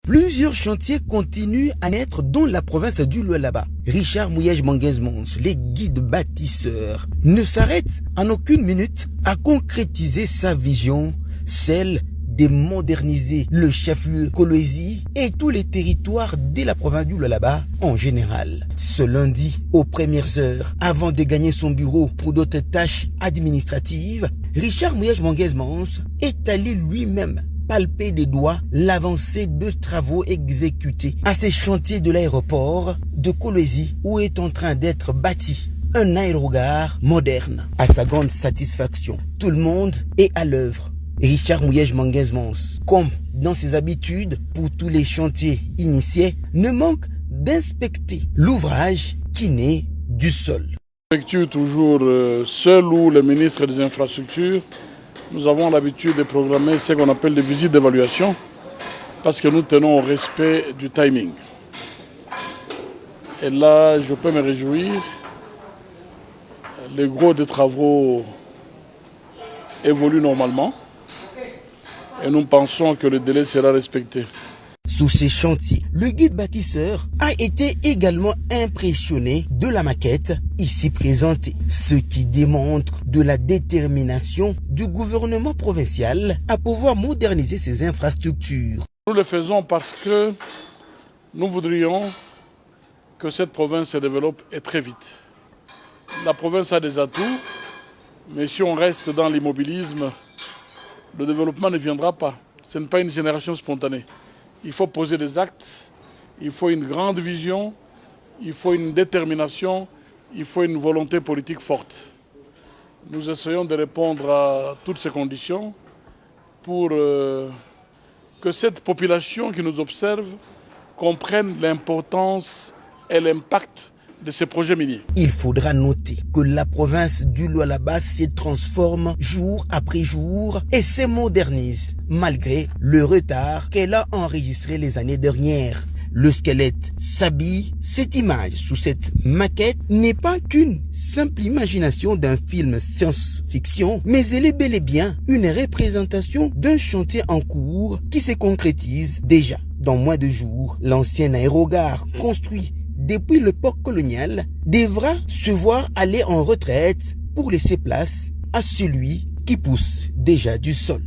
Plusieurs chantiers continuent à naître dans la province du Lualaba. Richard Mouyej Manguez-Mons, les guides bâtisseurs, ne s'arrête en aucune minute à concrétiser sa vision, celle de moderniser le chef-lieu Kolwezi et tous les territoires de la province du Lualaba en général. Ce lundi, aux premières heures, avant de gagner son bureau pour d'autres tâches administratives, Richard Mouyej Manguez-Mons est allé lui-même palper des doigts l'avancée de travaux exécutés à ces chantiers de l'aéroport de Kolwezi où est en train d'être bâti un aérogare moderne. À sa grande satisfaction, tout le monde est à l'œuvre. Richard Mouyej Manguez-Mons, comme dans ses habitudes pour tous les chantiers initiés, ne manque d'inspecter l'ouvrage qui naît du sol. Effectue toujours seul ou le ministre des Infrastructures. Nous avons l'habitude de programmer ce qu'on appelle des visites d'évaluation parce que nous tenons au respect du timing. Et là, je peux me réjouir. Les gros des travaux évoluent normalement et nous pensons que le délai sera respecté. Sous ces chantiers, le guide bâtisseur a été également impressionné de la maquette ici présentée, ce qui démontre de la détermination du gouvernement provincial à pouvoir moderniser ses infrastructures. Nous le faisons parce que nous voudrions que cette province se développe et très vite. La province a des atouts, mais si on reste dans l'immobilisme, le développement ne viendra pas. Ce n'est pas une génération spontanée. Il faut poser des actes, il faut une grande vision, il faut une détermination, il faut une volonté politique forte. Nous essayons de répondre à toutes ces conditions pour que cette population qui nous observe comprenne l'importance et l'impact de ces projets miniers. Il faudra noter que la province du Lualaba se transforme jour après jour et se modernise malgré le retard qu'elle a enregistré les années dernières. Le squelette s'habille. Cette image sous cette maquette n'est pas qu'une simple imagination d'un film science-fiction, mais elle est bel et bien une représentation d'un chantier en cours qui se concrétise déjà. Dans moins de jours, l'ancien aérogare construit depuis l'époque coloniale, devra se voir aller en retraite pour laisser place à celui qui pousse déjà du sol.